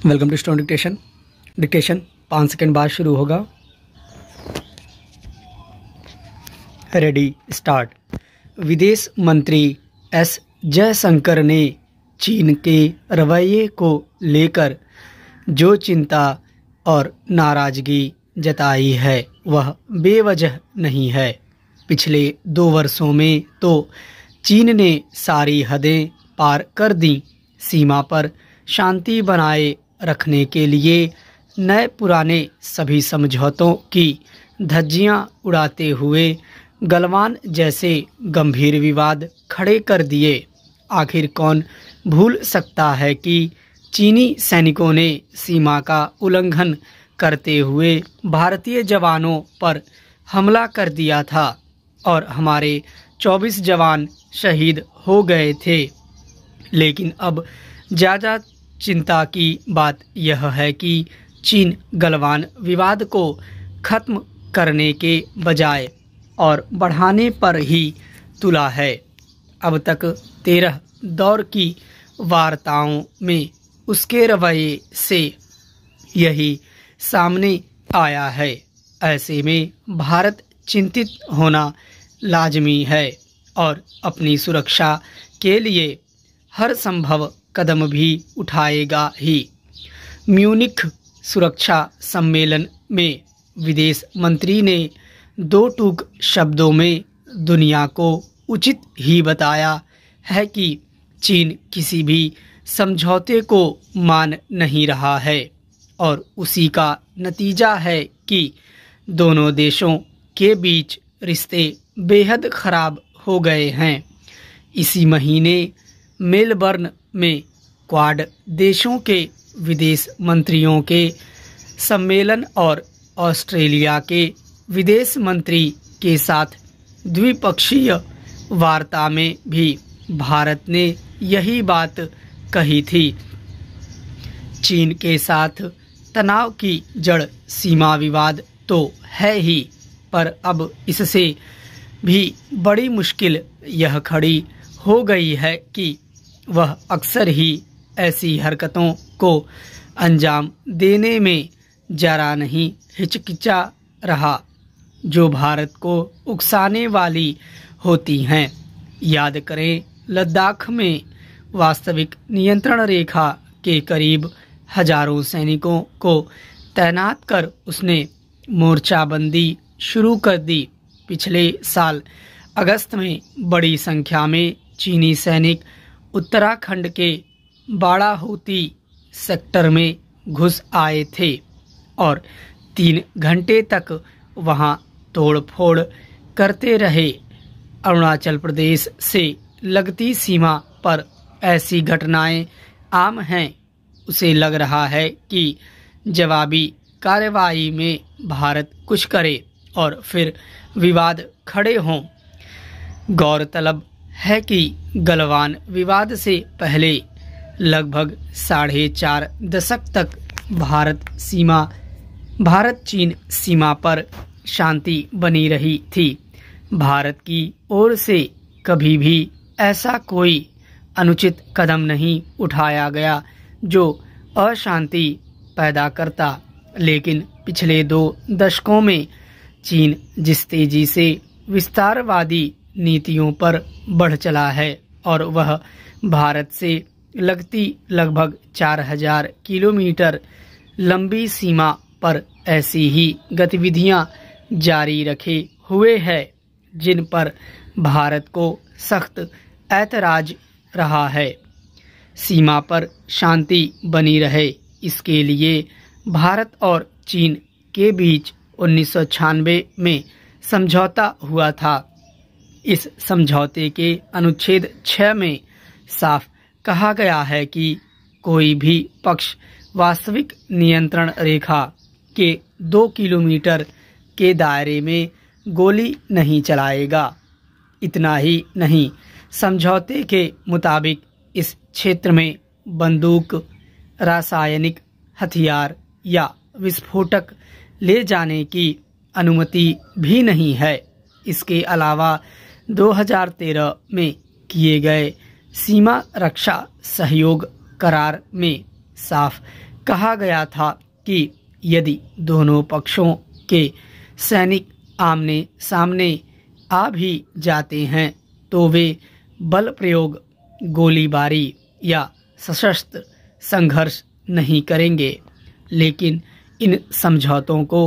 Welcome to stone dictation. Dictation 5 second बाद शुरू होगा। Ready start. विदेश मंत्री एस जयशंकर ने चीन के रवैये को लेकर जो चिंता और नाराज़गी जताई है वह बेवजह नहीं है। पिछले 2 वर्षों में तो चीन ने सारी हदें पार कर दी। सीमा पर शांति बनाए रखने के लिए नए पुराने सभी समझौतों की धज्जियां उड़ाते हुए गलवान जैसे गंभीर विवाद खड़े कर दिए। आखिर कौन भूल सकता है कि चीनी सैनिकों ने सीमा का उल्लंघन करते हुए भारतीय जवानों पर हमला कर दिया था और हमारे 24 जवान शहीद हो गए थे। लेकिन अब ज़्यादा चिंता की बात यह है कि चीन गलवान विवाद को खत्म करने के बजाय और बढ़ाने पर ही तुला है। अब तक 13 दौर की वार्ताओं में उसके रवैये से यही सामने आया है। ऐसे में भारत चिंतित होना लाजमी है और अपनी सुरक्षा के लिए हर संभव कदम भी उठाएगा ही। म्यूनिख सुरक्षा सम्मेलन में विदेश मंत्री ने 2 टूक शब्दों में दुनिया को उचित ही बताया है कि चीन किसी भी समझौते को मान नहीं रहा है और उसी का नतीजा है कि दोनों देशों के बीच रिश्ते बेहद खराब हो गए हैं। इसी महीने मेलबर्न में क्वाड देशों के विदेश मंत्रियों के सम्मेलन और ऑस्ट्रेलिया के विदेश मंत्री के साथ द्विपक्षीय वार्ता में भी भारत ने यही बात कही थी। चीन के साथ तनाव की जड़ सीमा विवाद तो है ही, पर अब इससे भी बड़ी मुश्किल यह खड़ी हो गई है कि वह अक्सर ही ऐसी हरकतों को अंजाम देने में जरा नहीं हिचकिचा रहा जो भारत को उकसाने वाली होती हैं। याद करें, लद्दाख में वास्तविक नियंत्रण रेखा के करीब हजारों सैनिकों को तैनात कर उसने मोर्चाबंदी शुरू कर दी। पिछले साल अगस्त में बड़ी संख्या में चीनी सैनिक उत्तराखंड के बाड़ाहुती सेक्टर में घुस आए थे और 3 घंटे तक वहां तोड़फोड़ करते रहे। अरुणाचल प्रदेश से लगती सीमा पर ऐसी घटनाएं आम हैं। उसे लग रहा है कि जवाबी कार्रवाई में भारत कुछ करे और फिर विवाद खड़े हों। गौरतलब है कि गलवान विवाद से पहले लगभग 4.5 दशक तक भारत चीन सीमा पर शांति बनी रही थी। भारत की ओर से कभी भी ऐसा कोई अनुचित कदम नहीं उठाया गया जो अशांति पैदा करता। लेकिन पिछले 2 दशकों में चीन जिस तेजी से विस्तारवादी नीतियों पर बढ़ चला है और वह भारत से लगती लगभग 4000 किलोमीटर लंबी सीमा पर ऐसी ही गतिविधियां जारी रखे हुए है जिन पर भारत को सख्त ऐतराज रहा है। सीमा पर शांति बनी रहे, इसके लिए भारत और चीन के बीच 1996 में समझौता हुआ था। इस समझौते के अनुच्छेद 6 में साफ कहा गया है कि कोई भी पक्ष वास्तविक नियंत्रण रेखा के 2 किलोमीटर के दायरे में गोली नहीं चलाएगा। इतना ही नहीं, समझौते के मुताबिक इस क्षेत्र में बंदूक, रासायनिक हथियार या विस्फोटक ले जाने की अनुमति भी नहीं है। इसके अलावा 2013 में किए गए सीमा रक्षा सहयोग करार में साफ कहा गया था कि यदि दोनों पक्षों के सैनिक आमने सामने आ भी जाते हैं तो वे बल प्रयोग, गोलीबारी या सशस्त्र संघर्ष नहीं करेंगे। लेकिन इन समझौतों को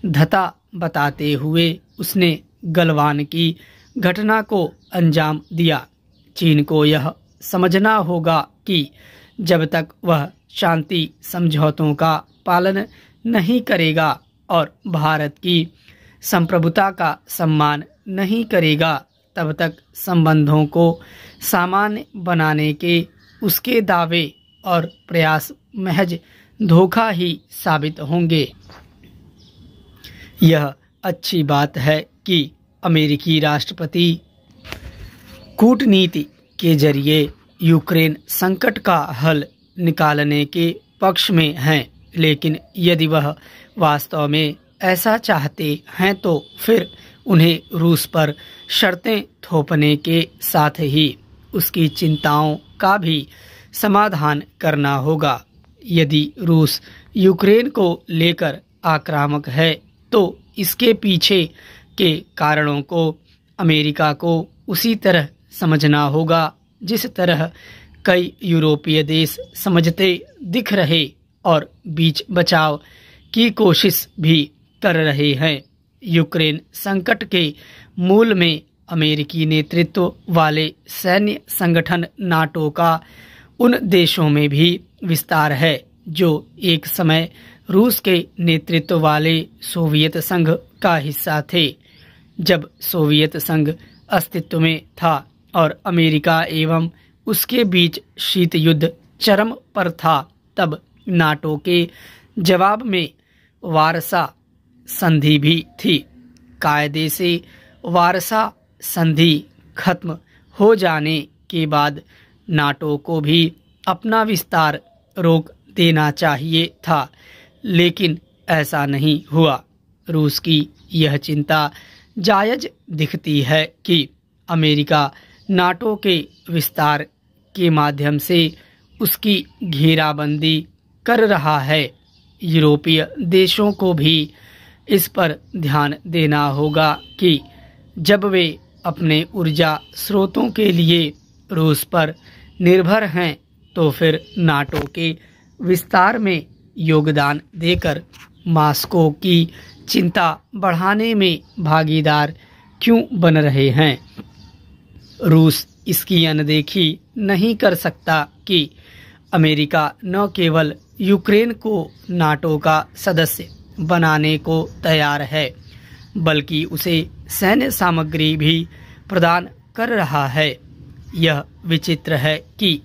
धता बताते हुए उसने गलवान की घटना को अंजाम दिया। चीन को यह समझना होगा कि जब तक वह शांति समझौतों का पालन नहीं करेगा और भारत की संप्रभुता का सम्मान नहीं करेगा, तब तक संबंधों को सामान्य बनाने के उसके दावे और प्रयास महज धोखा ही साबित होंगे। यह अच्छी बात है कि अमेरिकी राष्ट्रपति कूटनीति के जरिए यूक्रेन संकट का हल निकालने के पक्ष में हैं, लेकिन यदि वह वास्तव में ऐसा चाहते हैं तो फिर उन्हें रूस पर शर्तें थोपने के साथ ही उसकी चिंताओं का भी समाधान करना होगा। यदि रूस यूक्रेन को लेकर आक्रामक है तो इसके पीछे के कारणों को अमेरिका को उसी तरह समझना होगा जिस तरह कई यूरोपीय देश समझते दिख रहे और बीच बचाव की कोशिश भी कर रहे हैं। यूक्रेन संकट के मूल में अमेरिकी नेतृत्व वाले सैन्य संगठन नाटो का उन देशों में भी विस्तार है जो एक समय रूस के नेतृत्व वाले सोवियत संघ का हिस्सा थे। जब सोवियत संघ अस्तित्व में था और अमेरिका एवं उसके बीच शीत युद्ध चरम पर था, तब नाटो के जवाब में वारसा संधि भी थी। कायदे से वारसा संधि खत्म हो जाने के बाद नाटो को भी अपना विस्तार रोक देना चाहिए था, लेकिन ऐसा नहीं हुआ। रूस की यह चिंता जायज दिखती है कि अमेरिका नाटो के विस्तार के माध्यम से उसकी घेराबंदी कर रहा है। यूरोपीय देशों को भी इस पर ध्यान देना होगा कि जब वे अपने ऊर्जा स्रोतों के लिए रूस पर निर्भर हैं तो फिर नाटो के विस्तार में योगदान देकर मॉस्को की चिंता बढ़ाने में भागीदार क्यों बन रहे हैं। रूस इसकी अनदेखी नहीं कर सकता कि अमेरिका न केवल यूक्रेन को नाटो का सदस्य बनाने को तैयार है, बल्कि उसे सैन्य सामग्री भी प्रदान कर रहा है। यह विचित्र है कि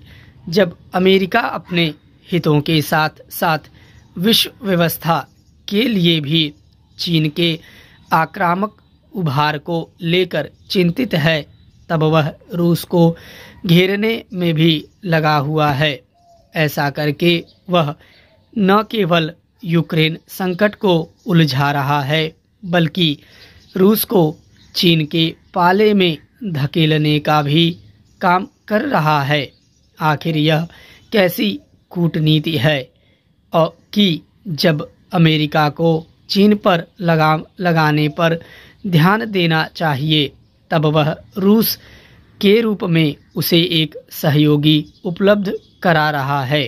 जब अमेरिका अपने हितों के साथ साथ विश्व व्यवस्था के लिए भी चीन के आक्रामक उभार को लेकर चिंतित है, तब वह रूस को घेरने में भी लगा हुआ है। ऐसा करके वह न केवल यूक्रेन संकट को उलझा रहा है, बल्कि रूस को चीन के पाले में धकेलने का भी काम कर रहा है। आखिर यह कैसी कूटनीति है और कि जब अमेरिका को चीन पर लगाम लगाने पर ध्यान देना चाहिए, तब वह रूस के रूप में उसे एक सहयोगी उपलब्ध करा रहा है।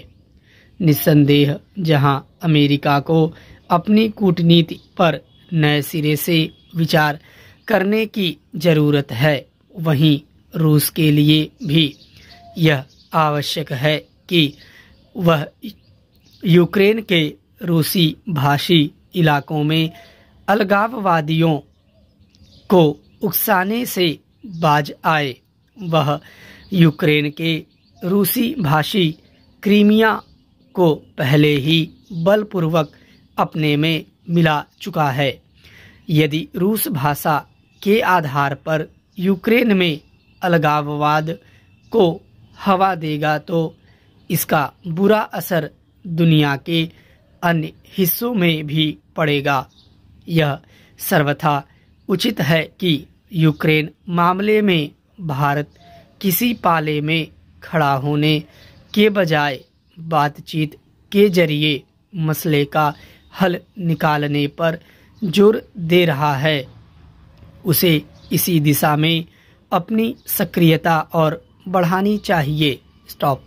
निस्संदेह जहां अमेरिका को अपनी कूटनीति पर नए सिरे से विचार करने की जरूरत है, वहीं रूस के लिए भी यह आवश्यक है कि वह यूक्रेन के रूसी भाषी इलाकों में अलगाववादियों को उकसाने से बाज आए। वह यूक्रेन के रूसी भाषी क्रीमिया को पहले ही बलपूर्वक अपने में मिला चुका है। यदि रूस भाषा के आधार पर यूक्रेन में अलगाववाद को हवा देगा तो इसका बुरा असर दुनिया के अन्य हिस्सों में भी पड़ेगा। यह सर्वथा उचित है कि यूक्रेन मामले में भारत किसी पाले में खड़ा होने के बजाय बातचीत के जरिए मसले का हल निकालने पर जोर दे रहा है, उसे इसी दिशा में अपनी सक्रियता और बढ़ानी चाहिए। स्टॉप।